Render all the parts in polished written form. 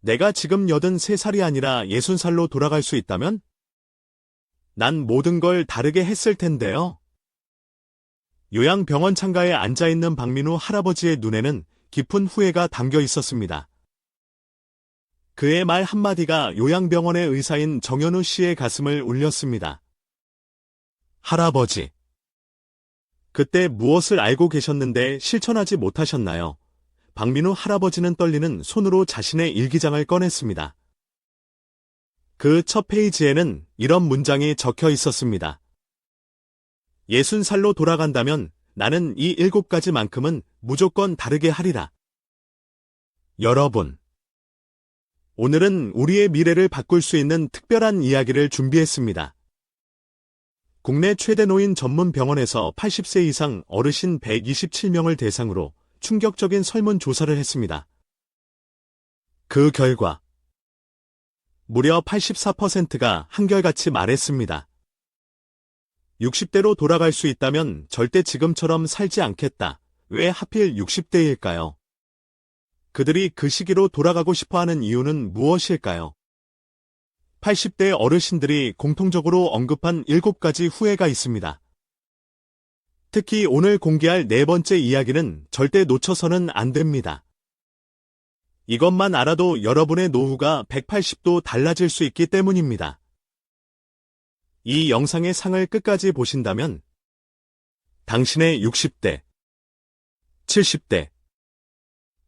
내가 지금 83살이 아니라 60살로 돌아갈 수 있다면? 난 모든 걸 다르게 했을 텐데요. 요양병원 창가에 앉아있는 박민우 할아버지의 눈에는 깊은 후회가 담겨 있었습니다. 그의 말 한마디가 요양병원의 의사인 정현우 씨의 가슴을 울렸습니다. 할아버지. 그때 무엇을 알고 계셨는데 실천하지 못하셨나요? 박민우 할아버지는 떨리는 손으로 자신의 일기장을 꺼냈습니다. 그 첫 페이지에는 이런 문장이 적혀 있었습니다. 60살로 돌아간다면 나는 이 7가지만큼은 무조건 다르게 하리라. 여러분, 오늘은 우리의 미래를 바꿀 수 있는 특별한 이야기를 준비했습니다. 국내 최대 노인 전문 병원에서 80세 이상 어르신 127명을 대상으로 충격적인 설문조사를 했습니다. 그 결과 무려 84%가 한결같이 말했습니다. 60대로 돌아갈 수 있다면 절대 지금처럼 살지 않겠다. 왜 하필 60대일까요? 그들이 그 시기로 돌아가고 싶어하는 이유는 무엇일까요? 80대 어르신들이 공통적으로 언급한 7가지 후회가 있습니다. 특히 오늘 공개할 4번째 이야기는 절대 놓쳐서는 안 됩니다. 이것만 알아도 여러분의 노후가 180도 달라질 수 있기 때문입니다. 이 영상의 상을 끝까지 보신다면 당신의 60대, 70대,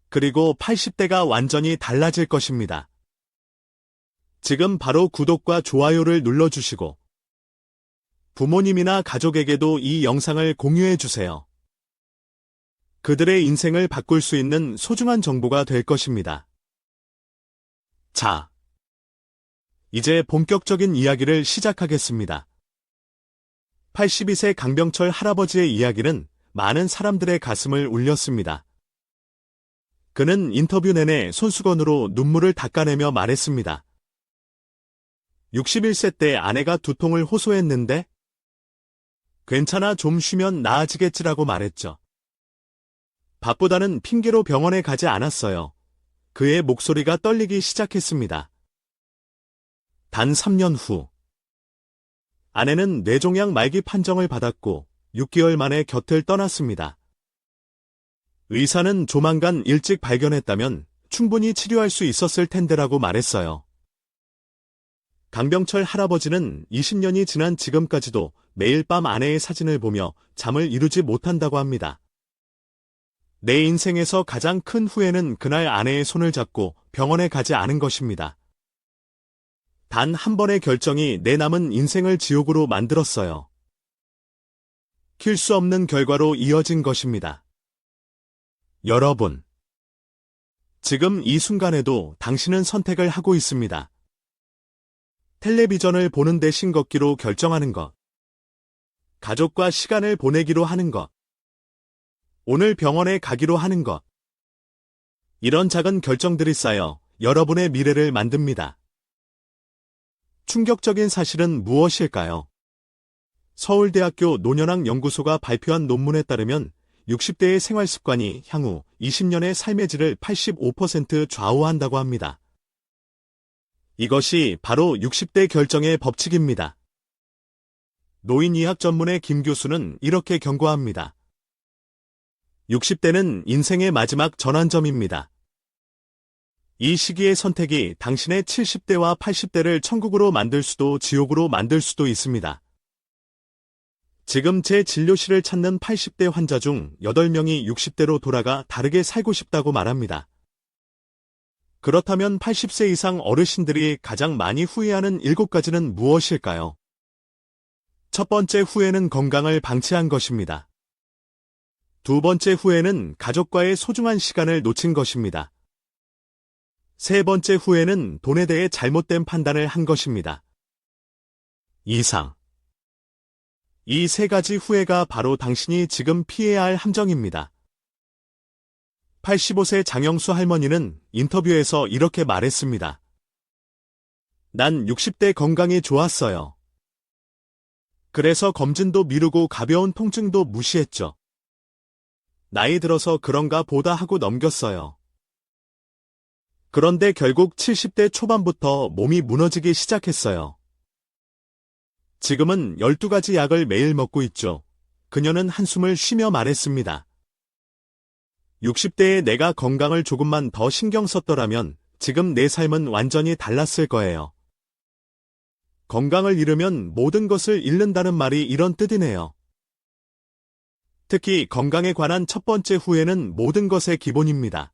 그리고 80대가 완전히 달라질 것입니다. 지금 바로 구독과 좋아요를 눌러주시고 부모님이나 가족에게도 이 영상을 공유해주세요. 그들의 인생을 바꿀 수 있는 소중한 정보가 될 것입니다. 자, 이제 본격적인 이야기를 시작하겠습니다. 82세 강병철 할아버지의 이야기는 많은 사람들의 가슴을 울렸습니다. 그는 인터뷰 내내 손수건으로 눈물을 닦아내며 말했습니다. 61세 때 아내가 두통을 호소했는데 괜찮아 좀 쉬면 나아지겠지라고 말했죠. 바쁘다는 핑계로 병원에 가지 않았어요. 그의 목소리가 떨리기 시작했습니다. 단 3년 후 아내는 뇌종양 말기 판정을 받았고 6개월 만에 곁을 떠났습니다. 의사는 조만간 일찍 발견했다면 충분히 치료할 수 있었을 텐데라고 말했어요. 강병철 할아버지는 20년이 지난 지금까지도 매일 밤 아내의 사진을 보며 잠을 이루지 못한다고 합니다. 내 인생에서 가장 큰 후회는 그날 아내의 손을 잡고 병원에 가지 않은 것입니다. 단 한 번의 결정이 내 남은 인생을 지옥으로 만들었어요. 킬 수 없는 결과로 이어진 것입니다. 여러분, 지금 이 순간에도 당신은 선택을 하고 있습니다. 텔레비전을 보는 대신 걷기로 결정하는 것, 가족과 시간을 보내기로 하는 것, 오늘 병원에 가기로 하는 것. 이런 작은 결정들이 쌓여 여러분의 미래를 만듭니다. 충격적인 사실은 무엇일까요? 서울대학교 노년학 연구소가 발표한 논문에 따르면 60대의 생활습관이 향후 20년의 삶의 질을 85% 좌우한다고 합니다. 이것이 바로 60대 결정의 법칙입니다. 노인의학 전문의 김 교수는 이렇게 경고합니다. 60대는 인생의 마지막 전환점입니다. 이 시기의 선택이 당신의 70대와 80대를 천국으로 만들 수도 지옥으로 만들 수도 있습니다. 지금 제 진료실을 찾는 80대 환자 중 8명이 60대로 돌아가 다르게 살고 싶다고 말합니다. 그렇다면 80세 이상 어르신들이 가장 많이 후회하는 7가지는 무엇일까요? 첫 번째 후회는 건강을 방치한 것입니다. 두 번째 후회는 가족과의 소중한 시간을 놓친 것입니다. 세 번째 후회는 돈에 대해 잘못된 판단을 한 것입니다. 이상. 이 3가지 후회가 바로 당신이 지금 피해야 할 함정입니다. 85세 장영수 할머니는 인터뷰에서 이렇게 말했습니다. 난 60대 건강이 좋았어요. 그래서 검진도 미루고 가벼운 통증도 무시했죠. 나이 들어서 그런가 보다 하고 넘겼어요. 그런데 결국 70대 초반부터 몸이 무너지기 시작했어요. 지금은 12가지 약을 매일 먹고 있죠. 그녀는 한숨을 쉬며 말했습니다. 60대에 내가 건강을 조금만 더 신경 썼더라면 지금 내 삶은 완전히 달랐을 거예요. 건강을 잃으면 모든 것을 잃는다는 말이 이런 뜻이네요. 특히 건강에 관한 첫 번째 후회는 모든 것의 기본입니다.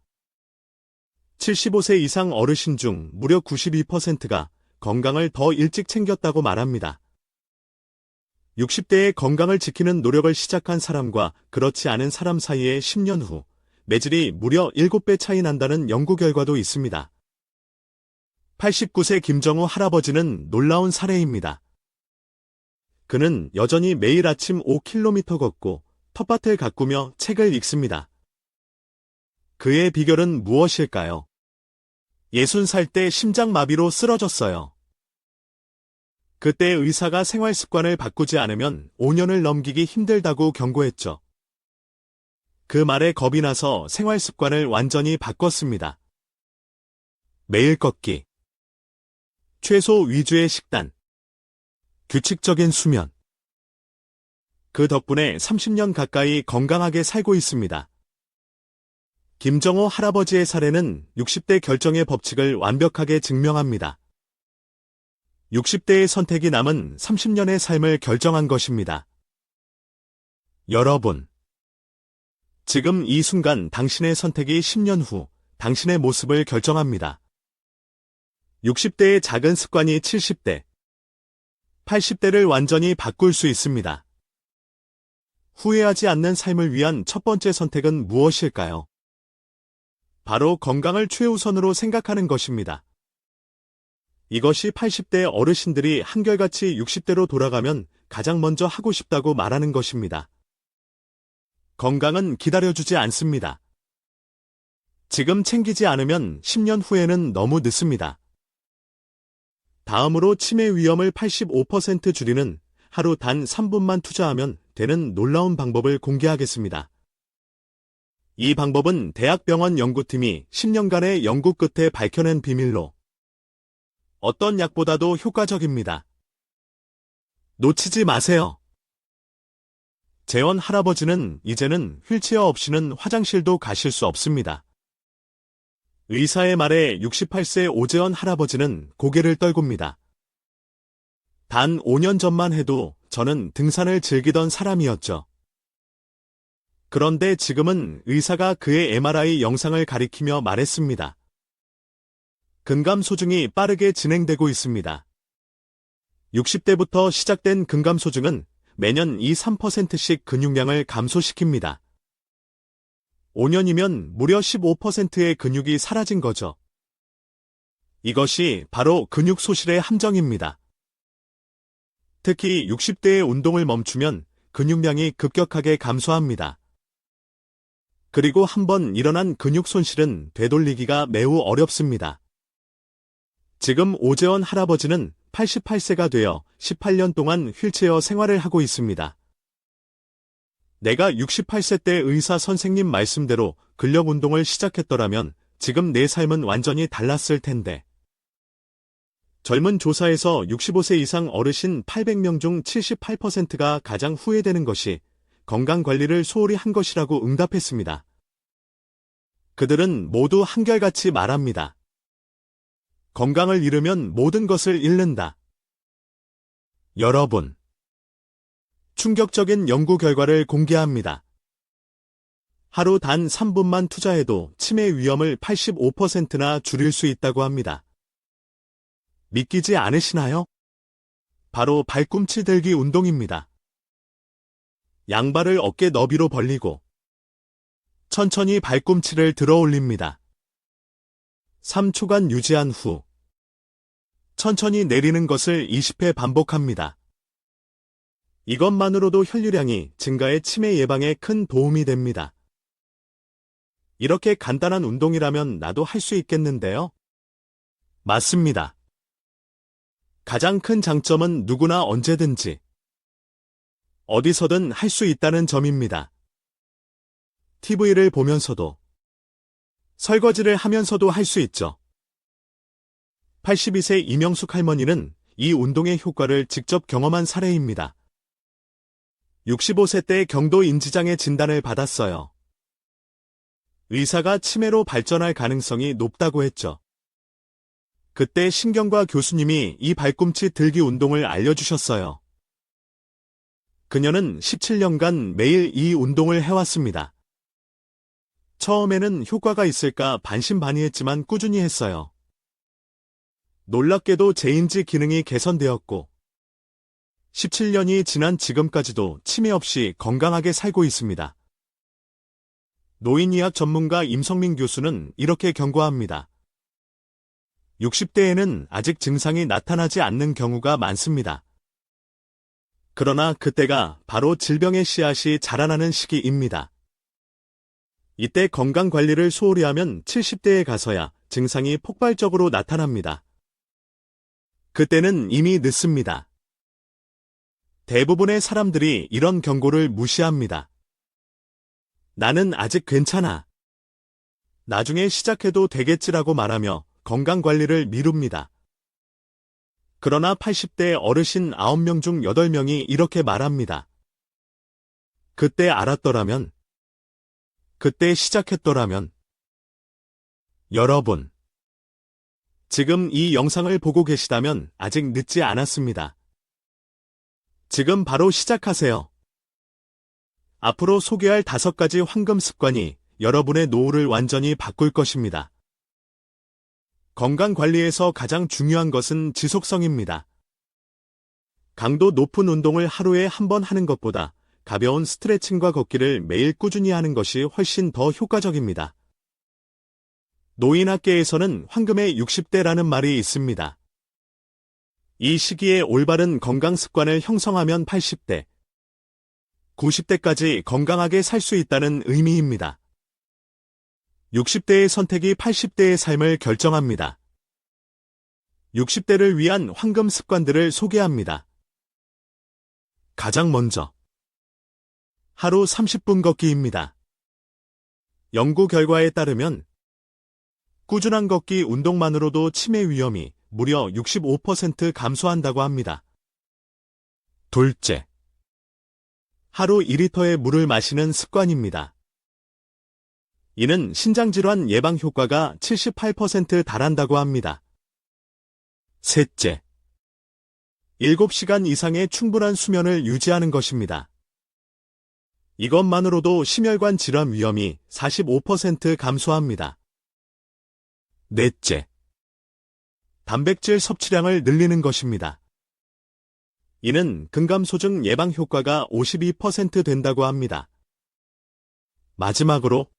75세 이상 어르신 중 무려 92%가 건강을 더 일찍 챙겼다고 말합니다. 60대에 건강을 지키는 노력을 시작한 사람과 그렇지 않은 사람 사이에 10년 후 매질이 무려 7배 차이 난다는 연구 결과도 있습니다. 89세 김정우 할아버지는 놀라운 사례입니다. 그는 여전히 매일 아침 5km 걷고 텃밭을 가꾸며 책을 읽습니다. 그의 비결은 무엇일까요? 60살 때 심장마비로 쓰러졌어요. 그때 의사가 생활 습관을 바꾸지 않으면 5년을 넘기기 힘들다고 경고했죠. 그 말에 겁이 나서 생활 습관을 완전히 바꿨습니다. 매일 걷기, 채소 위주의 식단, 규칙적인 수면. 그 덕분에 30년 가까이 건강하게 살고 있습니다. 김정호 할아버지의 사례는 60대 결정의 법칙을 완벽하게 증명합니다. 60대의 선택이 남은 30년의 삶을 결정한 것입니다. 여러분, 지금 이 순간 당신의 선택이 10년 후 당신의 모습을 결정합니다. 60대의 작은 습관이 70대, 80대를 완전히 바꿀 수 있습니다. 후회하지 않는 삶을 위한 첫 번째 선택은 무엇일까요? 바로 건강을 최우선으로 생각하는 것입니다. 이것이 80대 어르신들이 한결같이 60대로 돌아가면 가장 먼저 하고 싶다고 말하는 것입니다. 건강은 기다려주지 않습니다. 지금 챙기지 않으면 10년 후에는 너무 늦습니다. 다음으로 치매 위험을 85% 줄이는 하루 단 3분만 투자하면 되는 놀라운 방법을 공개하겠습니다. 이 방법은 대학병원 연구팀이 10년간의 연구 끝에 밝혀낸 비밀로 어떤 약보다도 효과적입니다. 놓치지 마세요. 재원 할아버지는 이제는 휠체어 없이는 화장실도 가실 수 없습니다. 의사의 말에 68세 오재원 할아버지는 고개를 떨굽니다. 단 5년 전만 해도 저는 등산을 즐기던 사람이었죠. 그런데 지금은 의사가 그의 MRI 영상을 가리키며 말했습니다. 근감소증이 빠르게 진행되고 있습니다. 60대부터 시작된 근감소증은 매년 2~3%씩 근육량을 감소시킵니다. 5년이면 무려 15%의 근육이 사라진 거죠. 이것이 바로 근육 소실의 함정입니다. 특히 60대의 운동을 멈추면 근육량이 급격하게 감소합니다. 그리고 한번 일어난 근육 손실은 되돌리기가 매우 어렵습니다. 지금 오재원 할아버지는 88세가 되어 18년 동안 휠체어 생활을 하고 있습니다. 내가 68세 때 의사 선생님 말씀대로 근력 운동을 시작했더라면 지금 내 삶은 완전히 달랐을 텐데. 젊은 조사에서 65세 이상 어르신 800명 중 78%가 가장 후회되는 것이 건강관리를 소홀히 한 것이라고 응답했습니다. 그들은 모두 한결같이 말합니다. 건강을 잃으면 모든 것을 잃는다. 여러분, 충격적인 연구 결과를 공개합니다. 하루 단 3분만 투자해도 치매 위험을 85%나 줄일 수 있다고 합니다. 믿기지 않으시나요? 바로 발꿈치 들기 운동입니다. 양발을 어깨 너비로 벌리고 천천히 발꿈치를 들어 올립니다. 3초간 유지한 후 천천히 내리는 것을 20회 반복합니다. 이것만으로도 혈류량이 증가해 치매 예방에 큰 도움이 됩니다. 이렇게 간단한 운동이라면 나도 할 수 있겠는데요? 맞습니다. 가장 큰 장점은 누구나 언제든지 어디서든 할 수 있다는 점입니다. TV를 보면서도 설거지를 하면서도 할 수 있죠. 82세 이명숙 할머니는 이 운동의 효과를 직접 경험한 사례입니다. 65세 때 경도 인지장애 진단을 받았어요. 의사가 치매로 발전할 가능성이 높다고 했죠. 그때 신경과 교수님이 이 발꿈치 들기 운동을 알려주셨어요. 그녀는 17년간 매일 이 운동을 해왔습니다. 처음에는 효과가 있을까 반신반의했지만 꾸준히 했어요. 놀랍게도 제인지 기능이 개선되었고 17년이 지난 지금까지도 치매 없이 건강하게 살고 있습니다. 노인의학 전문가 임성민 교수는 이렇게 경고합니다. 60대에는 아직 증상이 나타나지 않는 경우가 많습니다. 그러나 그때가 바로 질병의 씨앗이 자라나는 시기입니다. 이때 건강관리를 소홀히 하면 70대에 가서야 증상이 폭발적으로 나타납니다. 그때는 이미 늦습니다. 대부분의 사람들이 이런 경고를 무시합니다. 나는 아직 괜찮아. 나중에 시작해도 되겠지라고 말하며 건강관리를 미룹니다. 그러나 80대 어르신 9명 중 8명이 이렇게 말합니다. 그때 알았더라면, 그때 시작했더라면. 여러분, 지금 이 영상을 보고 계시다면 아직 늦지 않았습니다. 지금 바로 시작하세요. 앞으로 소개할 5가지 황금 습관이 여러분의 노후를 완전히 바꿀 것입니다. 건강관리에서 가장 중요한 것은 지속성입니다. 강도 높은 운동을 하루에 한 번 하는 것보다 가벼운 스트레칭과 걷기를 매일 꾸준히 하는 것이 훨씬 더 효과적입니다. 노인학계에서는 황금의 60대라는 말이 있습니다. 이 시기에 올바른 건강 습관을 형성하면 80대, 90대까지 건강하게 살 수 있다는 의미입니다. 60대의 선택이 80대의 삶을 결정합니다. 60대를 위한 황금 습관들을 소개합니다. 가장 먼저 하루 30분 걷기입니다. 연구 결과에 따르면 꾸준한 걷기 운동만으로도 치매 위험이 무려 65% 감소한다고 합니다. 둘째, 하루 2리터의 물을 마시는 습관입니다. 이는 신장질환 예방 효과가 78% 달한다고 합니다. 셋째, 7시간 이상의 충분한 수면을 유지하는 것입니다. 이것만으로도 심혈관 질환 위험이 45% 감소합니다. 넷째, 단백질 섭취량을 늘리는 것입니다. 이는 근감소증 예방 효과가 52% 된다고 합니다. 마지막으로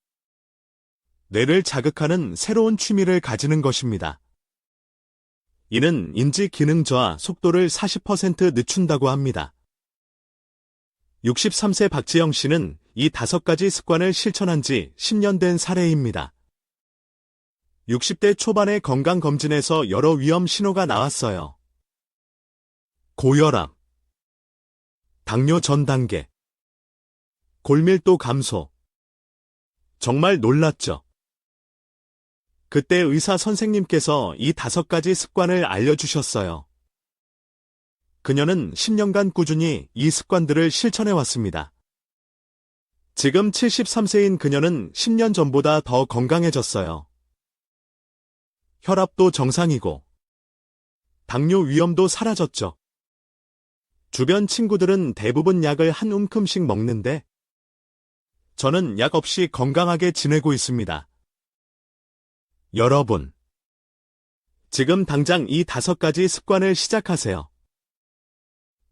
뇌를 자극하는 새로운 취미를 가지는 것입니다. 이는 인지 기능 저하 속도를 40% 늦춘다고 합니다. 63세 박지영 씨는 이 5가지 습관을 실천한 지 10년 된 사례입니다. 60대 초반의 건강검진에서 여러 위험 신호가 나왔어요. 고혈압, 당뇨 전 단계, 골밀도 감소. 정말 놀랐죠? 그때 의사 선생님께서 이 5가지 습관을 알려주셨어요. 그녀는 10년간 꾸준히 이 습관들을 실천해왔습니다. 지금 73세인 그녀는 10년 전보다 더 건강해졌어요. 혈압도 정상이고 당뇨 위험도 사라졌죠. 주변 친구들은 대부분 약을 한 움큼씩 먹는데 저는 약 없이 건강하게 지내고 있습니다. 여러분, 지금 당장 이 5가지 습관을 시작하세요.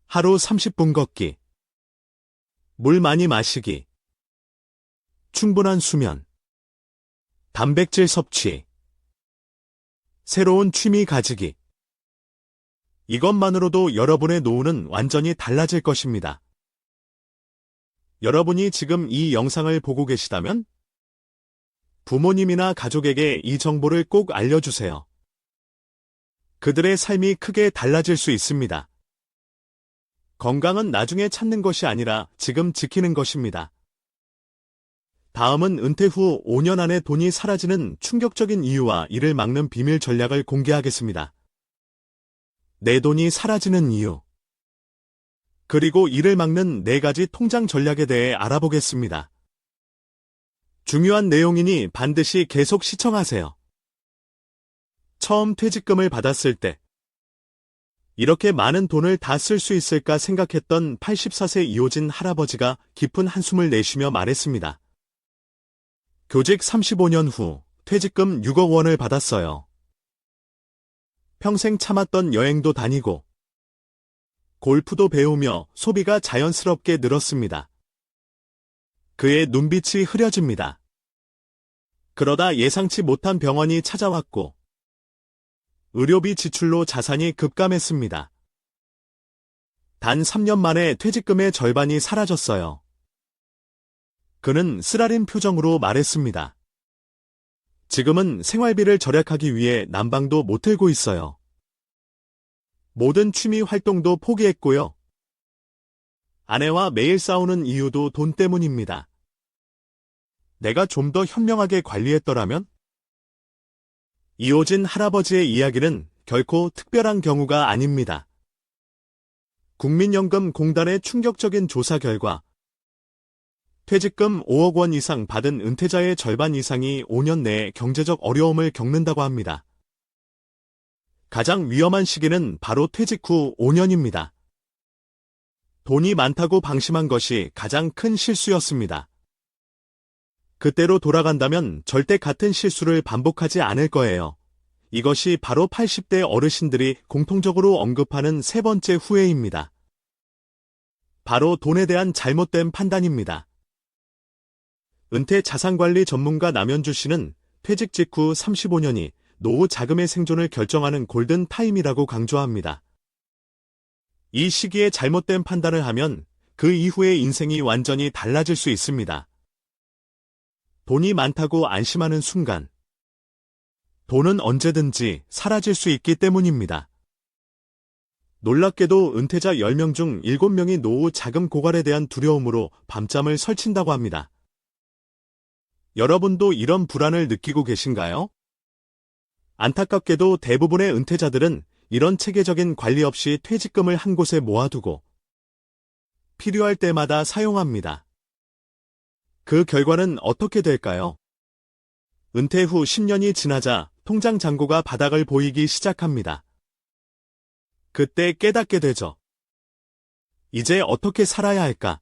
하루 30분 걷기, 물 많이 마시기, 충분한 수면, 단백질 섭취, 새로운 취미 가지기. 이것만으로도 여러분의 노후는 완전히 달라질 것입니다. 여러분이 지금 이 영상을 보고 계시다면 부모님이나 가족에게 이 정보를 꼭 알려주세요. 그들의 삶이 크게 달라질 수 있습니다. 건강은 나중에 찾는 것이 아니라 지금 지키는 것입니다. 다음은 은퇴 후 5년 안에 돈이 사라지는 충격적인 이유와 이를 막는 비밀 전략을 공개하겠습니다. 내 돈이 사라지는 이유. 그리고 이를 막는 4가지 통장 전략에 대해 알아보겠습니다. 중요한 내용이니 반드시 계속 시청하세요. 처음 퇴직금을 받았을 때 이렇게 많은 돈을 다 쓸 수 있을까 생각했던 84세 이호진 할아버지가 깊은 한숨을 내쉬며 말했습니다. 교직 35년 후 퇴직금 6억 원을 받았어요. 평생 참았던 여행도 다니고 골프도 배우며 소비가 자연스럽게 늘었습니다. 그의 눈빛이 흐려집니다. 그러다 예상치 못한 병원이 찾아왔고 의료비 지출로 자산이 급감했습니다. 단 3년 만에 퇴직금의 절반이 사라졌어요. 그는 쓰라린 표정으로 말했습니다. 지금은 생활비를 절약하기 위해 난방도 못 틀고 있어요. 모든 취미 활동도 포기했고요. 아내와 매일 싸우는 이유도 돈 때문입니다. 내가 좀 더 현명하게 관리했더라면? 이호진 할아버지의 이야기는 결코 특별한 경우가 아닙니다. 국민연금공단의 충격적인 조사 결과 퇴직금 5억 원 이상 받은 은퇴자의 절반 이상이 5년 내에 경제적 어려움을 겪는다고 합니다. 가장 위험한 시기는 바로 퇴직 후 5년입니다. 돈이 많다고 방심한 것이 가장 큰 실수였습니다. 그때로 돌아간다면 절대 같은 실수를 반복하지 않을 거예요. 이것이 바로 80대 어르신들이 공통적으로 언급하는 3번째 후회입니다. 바로 돈에 대한 잘못된 판단입니다. 은퇴 자산관리 전문가 남현주 씨는 퇴직 직후 35년이 노후 자금의 생존을 결정하는 골든 타임이라고 강조합니다. 이 시기에 잘못된 판단을 하면 그 이후의 인생이 완전히 달라질 수 있습니다. 돈이 많다고 안심하는 순간, 돈은 언제든지 사라질 수 있기 때문입니다. 놀랍게도 은퇴자 10명 중 7명이 노후 자금 고갈에 대한 두려움으로 밤잠을 설친다고 합니다. 여러분도 이런 불안을 느끼고 계신가요? 안타깝게도 대부분의 은퇴자들은 이런 체계적인 관리 없이 퇴직금을 한 곳에 모아두고 필요할 때마다 사용합니다. 그 결과는 어떻게 될까요? 은퇴 후 10년이 지나자 통장 잔고가 바닥을 보이기 시작합니다. 그때 깨닫게 되죠. 이제 어떻게 살아야 할까?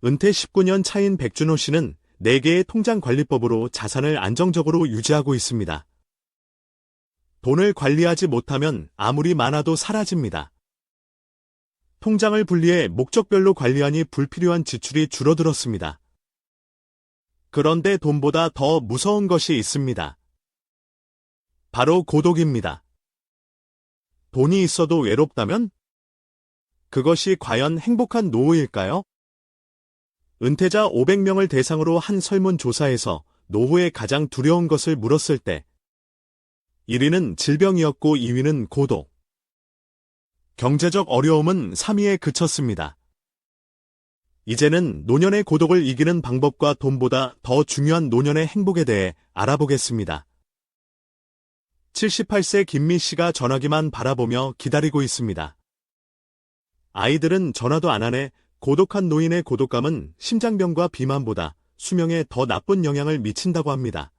은퇴 19년 차인 백준호 씨는 4개의 통장관리법으로 자산을 안정적으로 유지하고 있습니다. 돈을 관리하지 못하면 아무리 많아도 사라집니다. 통장을 분리해 목적별로 관리하니 불필요한 지출이 줄어들었습니다. 그런데 돈보다 더 무서운 것이 있습니다. 바로 고독입니다. 돈이 있어도 외롭다면? 그것이 과연 행복한 노후일까요? 은퇴자 500명을 대상으로 한 설문조사에서 노후에 가장 두려운 것을 물었을 때 1위는 질병이었고 2위는 고독. 경제적 어려움은 3위에 그쳤습니다. 이제는 노년의 고독을 이기는 방법과 돈보다 더 중요한 노년의 행복에 대해 알아보겠습니다. 78세 김미 씨가 전화기만 바라보며 기다리고 있습니다. 아이들은 전화도 안 하네. 고독한 노인의 고독감은 심장병과 비만보다 수명에 더 나쁜 영향을 미친다고 합니다.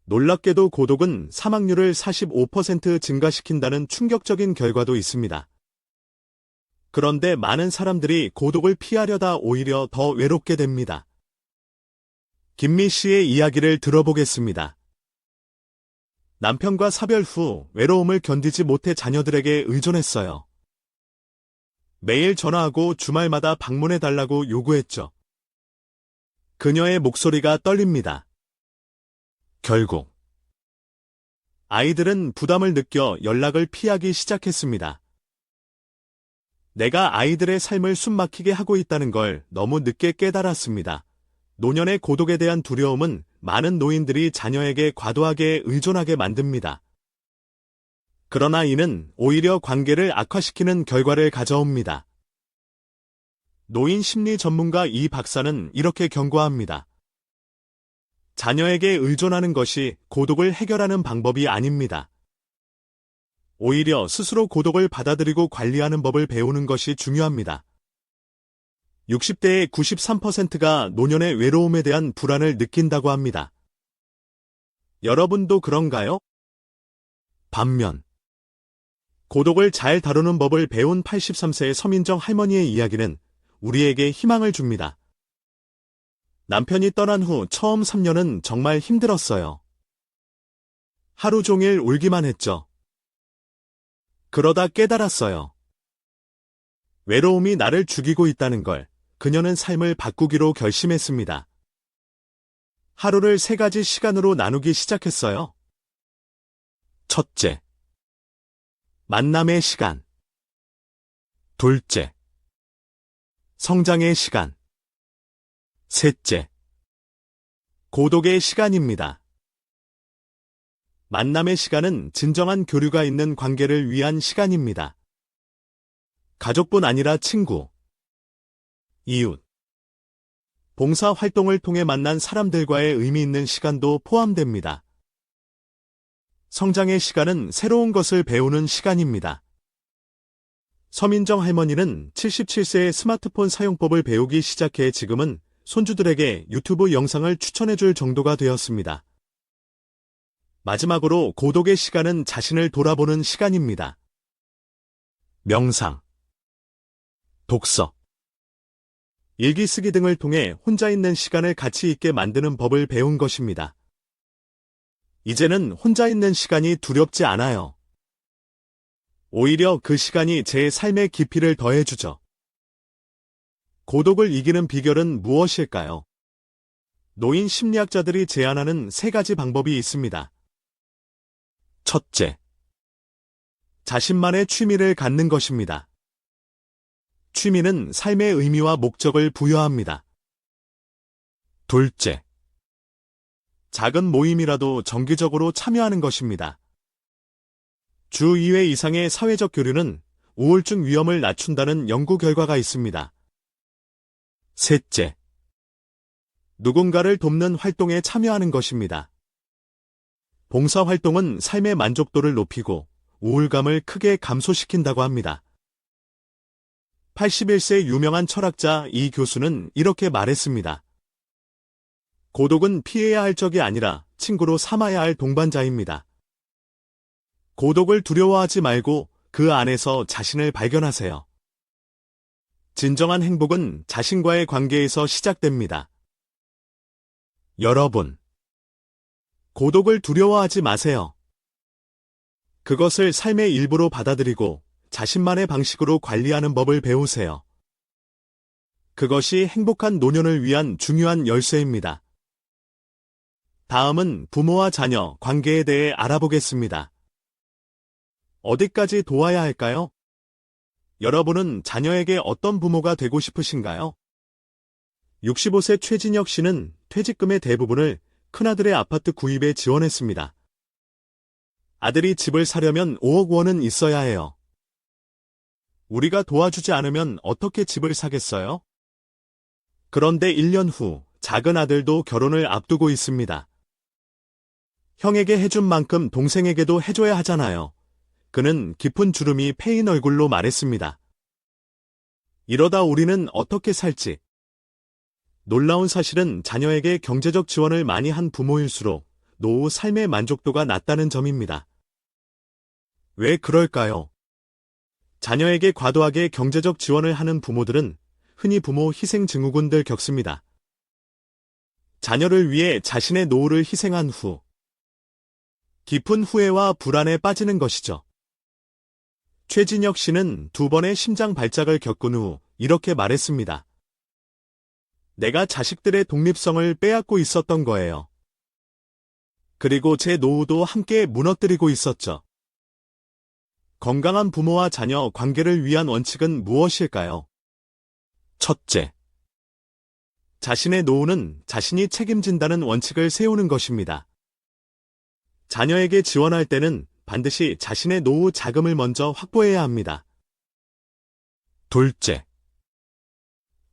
놀랍게도 고독은 사망률을 45% 증가시킨다는 충격적인 결과도 있습니다. 그런데 많은 사람들이 고독을 피하려다 오히려 더 외롭게 됩니다. 김미 씨의 이야기를 들어보겠습니다. 남편과 사별 후 외로움을 견디지 못해 자녀들에게 의존했어요. 매일 전화하고 주말마다 방문해달라고 요구했죠. 그녀의 목소리가 떨립니다. 결국 아이들은 부담을 느껴 연락을 피하기 시작했습니다. 내가 아이들의 삶을 숨막히게 하고 있다는 걸 너무 늦게 깨달았습니다. 노년의 고독에 대한 두려움은 많은 노인들이 자녀에게 과도하게 의존하게 만듭니다. 그러나 이는 오히려 관계를 악화시키는 결과를 가져옵니다. 노인 심리 전문가 이 박사는 이렇게 경고합니다. 자녀에게 의존하는 것이 고독을 해결하는 방법이 아닙니다. 오히려 스스로 고독을 받아들이고 관리하는 법을 배우는 것이 중요합니다. 60대의 93%가 노년의 외로움에 대한 불안을 느낀다고 합니다. 여러분도 그런가요? 반면, 고독을 잘 다루는 법을 배운 83세의 서민정 할머니의 이야기는 우리에게 희망을 줍니다. 남편이 떠난 후 처음 3년은 정말 힘들었어요. 하루 종일 울기만 했죠. 그러다 깨달았어요. 외로움이 나를 죽이고 있다는 걸. 그녀는 삶을 바꾸기로 결심했습니다. 하루를 3가지 시간으로 나누기 시작했어요. 첫째, 만남의 시간. 둘째, 성장의 시간. 셋째, 고독의 시간입니다. 만남의 시간은 진정한 교류가 있는 관계를 위한 시간입니다. 가족뿐 아니라 친구, 이웃, 봉사 활동을 통해 만난 사람들과의 의미 있는 시간도 포함됩니다. 성장의 시간은 새로운 것을 배우는 시간입니다. 서민정 할머니는 77세의 스마트폰 사용법을 배우기 시작해 지금은 손주들에게 유튜브 영상을 추천해줄 정도가 되었습니다. 마지막으로 고독의 시간은 자신을 돌아보는 시간입니다. 명상, 독서, 일기 쓰기 등을 통해 혼자 있는 시간을 가치 있게 만드는 법을 배운 것입니다. 이제는 혼자 있는 시간이 두렵지 않아요. 오히려 그 시간이 제 삶의 깊이를 더해주죠. 고독을 이기는 비결은 무엇일까요? 노인 심리학자들이 제안하는 3가지 방법이 있습니다. 첫째, 자신만의 취미를 갖는 것입니다. 취미는 삶의 의미와 목적을 부여합니다. 둘째, 작은 모임이라도 정기적으로 참여하는 것입니다. 주 2회 이상의 사회적 교류는 우울증 위험을 낮춘다는 연구 결과가 있습니다. 셋째, 누군가를 돕는 활동에 참여하는 것입니다. 봉사활동은 삶의 만족도를 높이고 우울감을 크게 감소시킨다고 합니다. 81세 유명한 철학자 이 교수는 이렇게 말했습니다. 고독은 피해야 할 적이 아니라 친구로 삼아야 할 동반자입니다. 고독을 두려워하지 말고 그 안에서 자신을 발견하세요. 진정한 행복은 자신과의 관계에서 시작됩니다. 여러분, 고독을 두려워하지 마세요. 그것을 삶의 일부로 받아들이고 자신만의 방식으로 관리하는 법을 배우세요. 그것이 행복한 노년을 위한 중요한 열쇠입니다. 다음은 부모와 자녀 관계에 대해 알아보겠습니다. 어디까지 도와야 할까요? 여러분은 자녀에게 어떤 부모가 되고 싶으신가요? 65세 최진혁 씨는 퇴직금의 대부분을 큰아들의 아파트 구입에 지원했습니다. 아들이 집을 사려면 5억 원은 있어야 해요. 우리가 도와주지 않으면 어떻게 집을 사겠어요? 그런데 1년 후 작은 아들도 결혼을 앞두고 있습니다. 형에게 해준 만큼 동생에게도 해줘야 하잖아요. 그는 깊은 주름이 패인 얼굴로 말했습니다. 이러다 우리는 어떻게 살지? 놀라운 사실은 자녀에게 경제적 지원을 많이 한 부모일수록 노후 삶의 만족도가 낮다는 점입니다. 왜 그럴까요? 자녀에게 과도하게 경제적 지원을 하는 부모들은 흔히 부모 희생 증후군들 겪습니다. 자녀를 위해 자신의 노후를 희생한 후 깊은 후회와 불안에 빠지는 것이죠. 최진혁 씨는 2번의 심장 발작을 겪은 후 이렇게 말했습니다. 내가 자식들의 독립성을 빼앗고 있었던 거예요. 그리고 제 노후도 함께 무너뜨리고 있었죠. 건강한 부모와 자녀 관계를 위한 원칙은 무엇일까요? 첫째, 자신의 노후는 자신이 책임진다는 원칙을 세우는 것입니다. 자녀에게 지원할 때는 반드시 자신의 노후 자금을 먼저 확보해야 합니다. 둘째,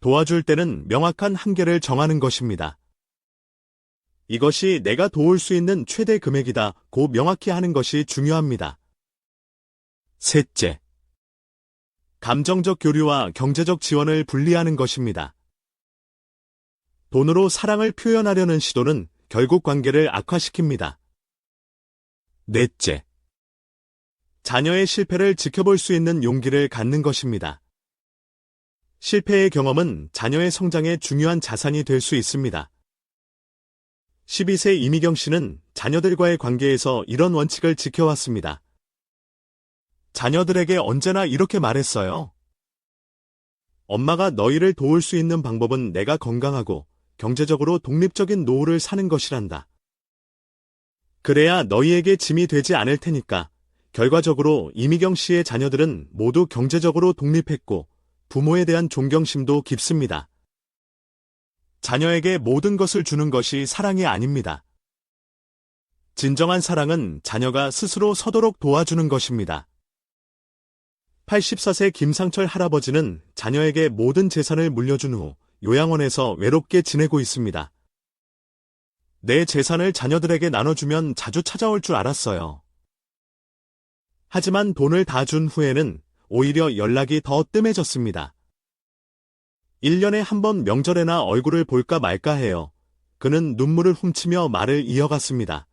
도와줄 때는 명확한 한계를 정하는 것입니다. 이것이 내가 도울 수 있는 최대 금액이다 고 명확히 하는 것이 중요합니다. 셋째, 감정적 교류와 경제적 지원을 분리하는 것입니다. 돈으로 사랑을 표현하려는 시도는 결국 관계를 악화시킵니다. 넷째, 자녀의 실패를 지켜볼 수 있는 용기를 갖는 것입니다. 실패의 경험은 자녀의 성장에 중요한 자산이 될 수 있습니다. 12세 이미경 씨는 자녀들과의 관계에서 이런 원칙을 지켜왔습니다. 자녀들에게 언제나 이렇게 말했어요. 엄마가 너희를 도울 수 있는 방법은 내가 건강하고 경제적으로 독립적인 노후를 사는 것이란다. 그래야 너희에게 짐이 되지 않을 테니까. 결과적으로 이미경 씨의 자녀들은 모두 경제적으로 독립했고 부모에 대한 존경심도 깊습니다. 자녀에게 모든 것을 주는 것이 사랑이 아닙니다. 진정한 사랑은 자녀가 스스로 서도록 도와주는 것입니다. 84세 김상철 할아버지는 자녀에게 모든 재산을 물려준 후 요양원에서 외롭게 지내고 있습니다. 내 재산을 자녀들에게 나눠주면 자주 찾아올 줄 알았어요. 하지만 돈을 다 준 후에는 오히려 연락이 더 뜸해졌습니다. 1년에 한 번 명절에나 얼굴을 볼까 말까 해요. 그는 눈물을 훔치며 말을 이어갔습니다.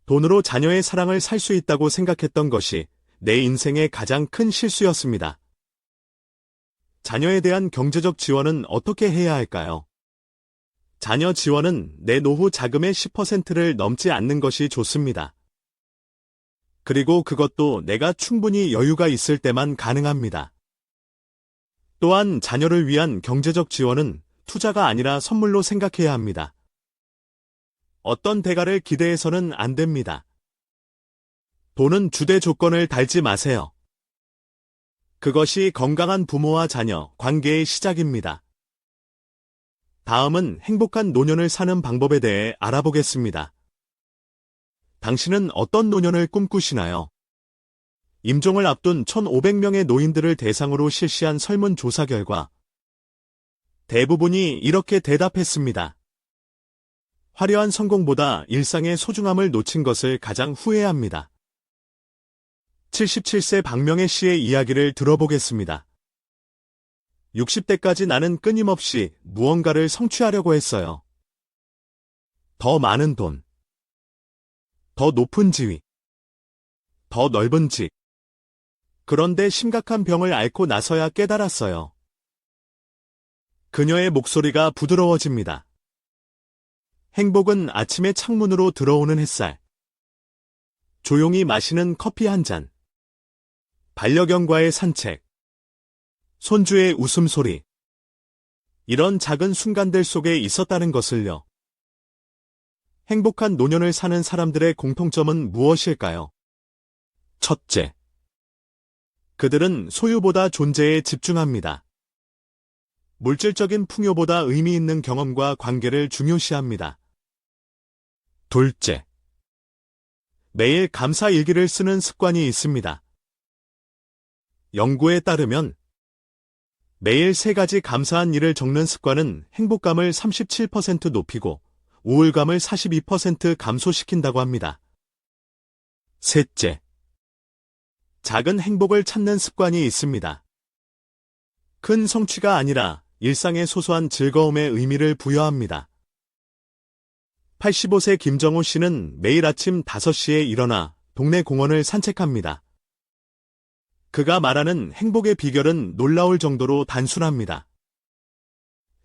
돈으로 자녀의 사랑을 살 수 있다고 생각했던 것이 내 인생의 가장 큰 실수였습니다. 자녀에 대한 경제적 지원은 어떻게 해야 할까요? 자녀 지원은 내 노후 자금의 10%를 넘지 않는 것이 좋습니다. 그리고 그것도 내가 충분히 여유가 있을 때만 가능합니다. 또한 자녀를 위한 경제적 지원은 투자가 아니라 선물로 생각해야 합니다. 어떤 대가를 기대해서는 안 됩니다. 돈은 주대 조건을 달지 마세요. 그것이 건강한 부모와 자녀 관계의 시작입니다. 다음은 행복한 노년을 사는 방법에 대해 알아보겠습니다. 당신은 어떤 노년을 꿈꾸시나요? 임종을 앞둔 1,500명의 노인들을 대상으로 실시한 설문조사 결과 대부분이 이렇게 대답했습니다. 화려한 성공보다 일상의 소중함을 놓친 것을 가장 후회합니다. 77세 박명애 씨의 이야기를 들어보겠습니다. 60대까지 나는 끊임없이 무언가를 성취하려고 했어요. 더 많은 돈, 더 높은 지위, 더 넓은 집. 그런데 심각한 병을 앓고 나서야 깨달았어요. 그녀의 목소리가 부드러워집니다. 행복은 아침에 창문으로 들어오는 햇살, 조용히 마시는 커피 한 잔, 반려견과의 산책, 손주의 웃음소리. 이런 작은 순간들 속에 있었다는 것을요. 행복한 노년을 사는 사람들의 공통점은 무엇일까요? 첫째, 그들은 소유보다 존재에 집중합니다. 물질적인 풍요보다 의미 있는 경험과 관계를 중요시합니다. 둘째, 매일 감사 일기를 쓰는 습관이 있습니다. 연구에 따르면 매일 3가지 감사한 일을 적는 습관은 행복감을 37% 높이고 우울감을 42% 감소시킨다고 합니다. 셋째, 작은 행복을 찾는 습관이 있습니다. 큰 성취가 아니라 일상의 소소한 즐거움에 의미를 부여합니다. 85세 김정호 씨는 매일 아침 5시에 일어나 동네 공원을 산책합니다. 그가 말하는 행복의 비결은 놀라울 정도로 단순합니다.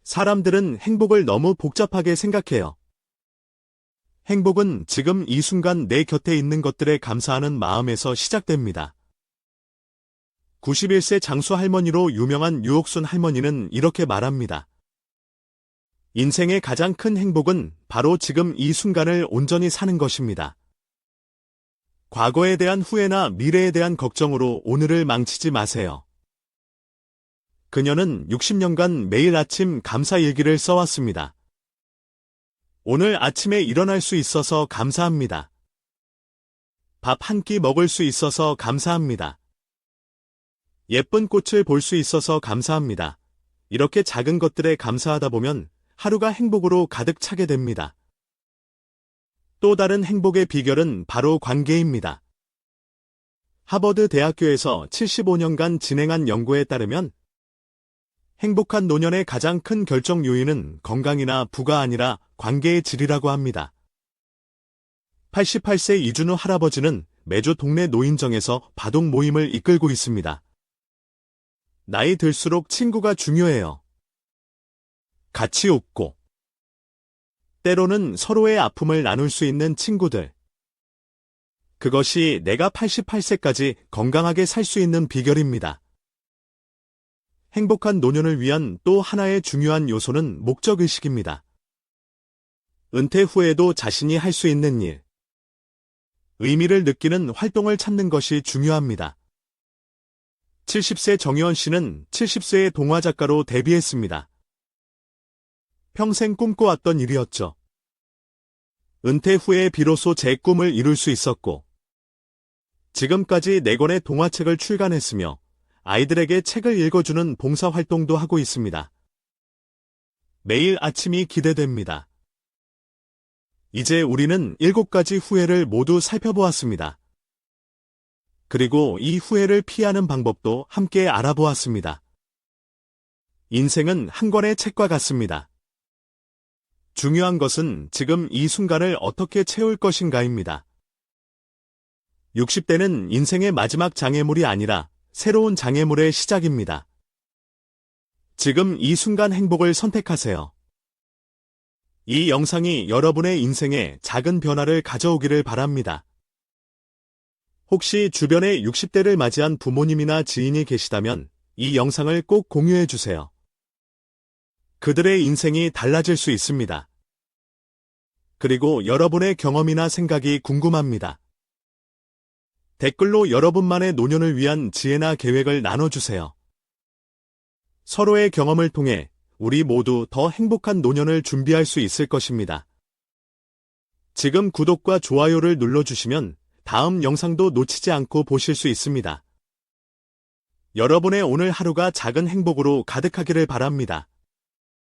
사람들은 행복을 너무 복잡하게 생각해요. 행복은 지금 이 순간 내 곁에 있는 것들에 감사하는 마음에서 시작됩니다. 91세 장수 할머니로 유명한 유옥순 할머니는 이렇게 말합니다. 인생의 가장 큰 행복은 바로 지금 이 순간을 온전히 사는 것입니다. 과거에 대한 후회나 미래에 대한 걱정으로 오늘을 망치지 마세요. 그녀는 60년간 매일 아침 감사 일기를 써왔습니다. 오늘 아침에 일어날 수 있어서 감사합니다. 밥 한 끼 먹을 수 있어서 감사합니다. 예쁜 꽃을 볼 수 있어서 감사합니다. 이렇게 작은 것들에 감사하다 보면 하루가 행복으로 가득 차게 됩니다. 또 다른 행복의 비결은 바로 관계입니다. 하버드 대학교에서 75년간 진행한 연구에 따르면 행복한 노년의 가장 큰 결정 요인은 건강이나 부가 아니라 관계의 질이라고 합니다. 88세 이준우 할아버지는 매주 동네 노인정에서 바둑 모임을 이끌고 있습니다. 나이 들수록 친구가 중요해요. 같이 웃고, 때로는 서로의 아픔을 나눌 수 있는 친구들. 그것이 내가 88세까지 건강하게 살 수 있는 비결입니다. 행복한 노년을 위한 또 하나의 중요한 요소는 목적의식입니다. 은퇴 후에도 자신이 할 수 있는 일, 의미를 느끼는 활동을 찾는 것이 중요합니다. 70세 정유원 씨는 70세의 동화작가로 데뷔했습니다. 평생 꿈꿔왔던 일이었죠. 은퇴 후에 비로소 제 꿈을 이룰 수 있었고, 지금까지 4권의 동화책을 출간했으며 아이들에게 책을 읽어주는 봉사활동도 하고 있습니다. 매일 아침이 기대됩니다. 이제 우리는 7가지 후회를 모두 살펴보았습니다. 그리고 이 후회를 피하는 방법도 함께 알아보았습니다. 인생은 한 권의 책과 같습니다. 중요한 것은 지금 이 순간을 어떻게 채울 것인가입니다. 60대는 인생의 마지막 장애물이 아니라 새로운 장애물의 시작입니다. 지금 이 순간 행복을 선택하세요. 이 영상이 여러분의 인생에 작은 변화를 가져오기를 바랍니다. 혹시 주변에 60대를 맞이한 부모님이나 지인이 계시다면 이 영상을 꼭 공유해 주세요. 그들의 인생이 달라질 수 있습니다. 그리고 여러분의 경험이나 생각이 궁금합니다. 댓글로 여러분만의 노년을 위한 지혜나 계획을 나눠주세요. 서로의 경험을 통해 우리 모두 더 행복한 노년을 준비할 수 있을 것입니다. 지금 구독과 좋아요를 눌러주시면 다음 영상도 놓치지 않고 보실 수 있습니다. 여러분의 오늘 하루가 작은 행복으로 가득하기를 바랍니다.